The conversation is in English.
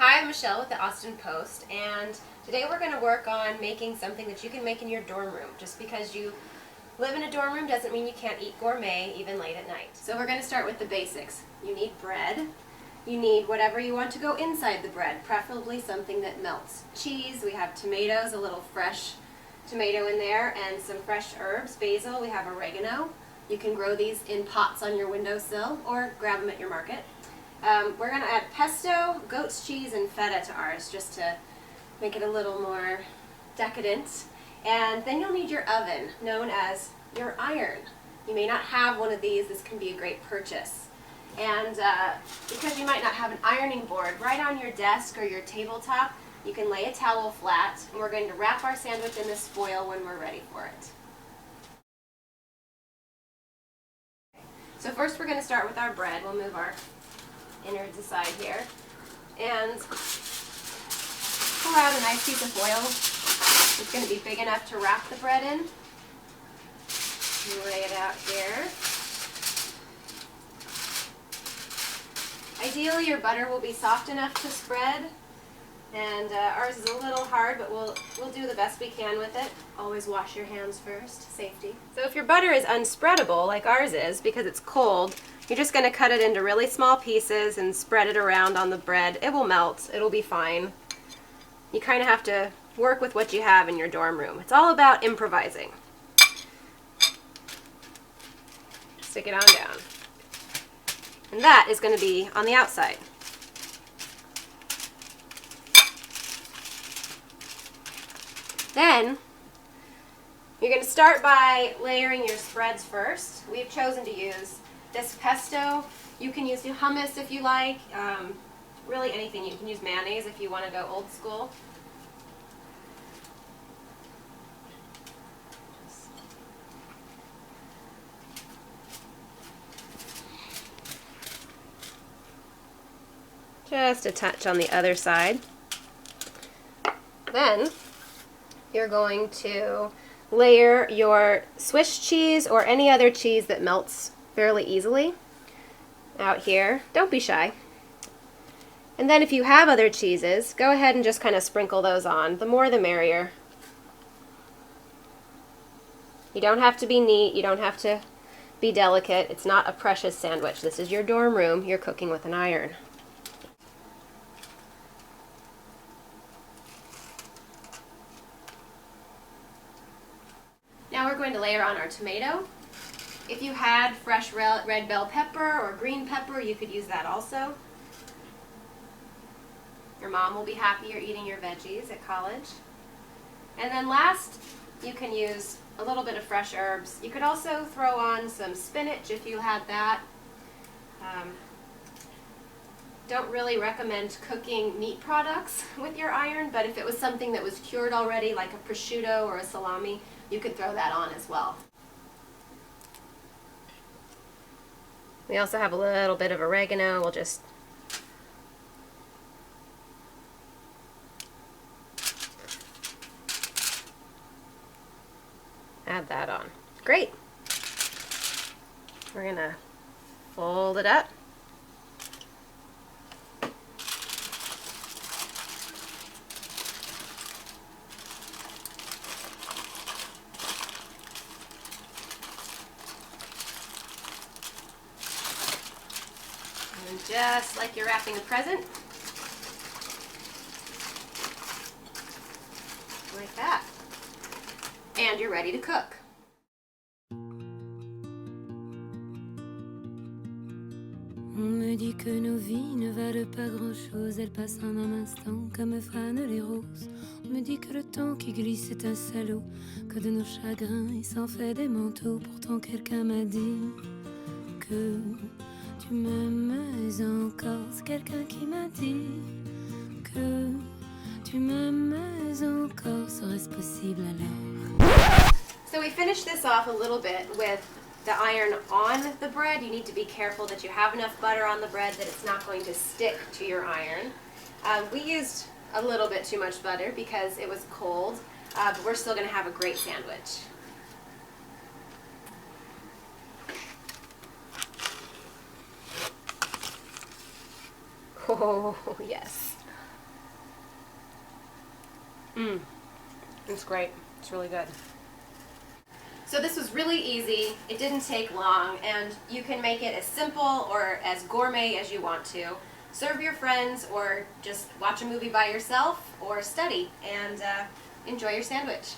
Hi, I'm Michelle with the Austin Post, and today we're going to work on making something that you can make in your dorm room. Just because you live in a dorm room doesn't mean you can't eat gourmet even late at night. So we're going to start with the basics. You need bread. You need whatever you want to go inside the bread, preferably something that melts. Cheese, we have tomatoes, a little fresh tomato in there, and some fresh herbs, basil, we have oregano. You can grow these in pots on your windowsill or grab them at your market. We're going to add pesto, goat's cheese, and feta to ours just to make it a little more decadent. And then you'll need your oven, known as your iron. You may not have one of these, this can be a great purchase. And because you might not have an ironing board, right on your desk or your tabletop, you can lay a towel flat, and we're going to wrap our sandwich in this foil when we're ready for it. So first we're going to start with our bread. We'll move our innards aside here and pull out a nice piece of foil. It's going to be big enough to wrap the bread in. Lay it out here. Ideally your butter will be soft enough to spread, and ours is a little hard, but we'll do the best we can with it. Always wash your hands first, safety. So if your butter is unspreadable like ours is because it's cold, you're just going to cut it into really small pieces and spread it around on the bread. It will melt. It'll be fine. You kind of have to work with what you have in your dorm room. It's all about improvising. Stick it on down. And that is going to be on the outside. Then you're going to start by layering your spreads first. We've chosen to use this pesto. You can use hummus if you like, really anything. You can use mayonnaise if you want to go old school. Just a touch on the other side. Then you're going to layer your Swiss cheese or any other cheese that melts fairly easily out here. Don't be shy. And then if you have other cheeses, go ahead and just kind of sprinkle those on. The more the merrier. You don't have to be neat. You don't have to be delicate. It's not a precious sandwich. This is your dorm room. You're cooking with an iron. Now we're going to layer on our tomato. If you had fresh red bell pepper or green pepper, you could use that also. Your mom will be happy you're eating your veggies at college. And then last, you can use a little bit of fresh herbs. You could also throw on some spinach if you had that. Don't really recommend cooking meat products with your iron, but if it was something that was cured already, like a prosciutto or a salami, you could throw that on as well. We also have a little bit of oregano. We'll just add that on. Great. We're gonna fold it up. And just like you're wrapping a present, like that. And you're ready to cook. On me dit que nos vies ne valent pas grand-chose, elles passent en un instant comme fanent les roses. On me dit que le temps qui glisse est un salaud, que de nos chagrins il s'en fait des manteaux. Pourtant quelqu'un m'a dit que tu m'aimes encore. C'est quelqu'un qui m'a dit que tu m'aimes encore. Serait-ce possible alors? So we finished this off a little bit with the iron on the bread. You need to be careful that you have enough butter on the bread that it's not going to stick to your iron. We used a little bit too much butter because it was cold, but we're still going to have a great sandwich. Oh, yes. It's great. It's really good. So this was really easy. It didn't take long, and you can make it as simple or as gourmet as you want to. Serve your friends, or just watch a movie by yourself, or study and enjoy your sandwich.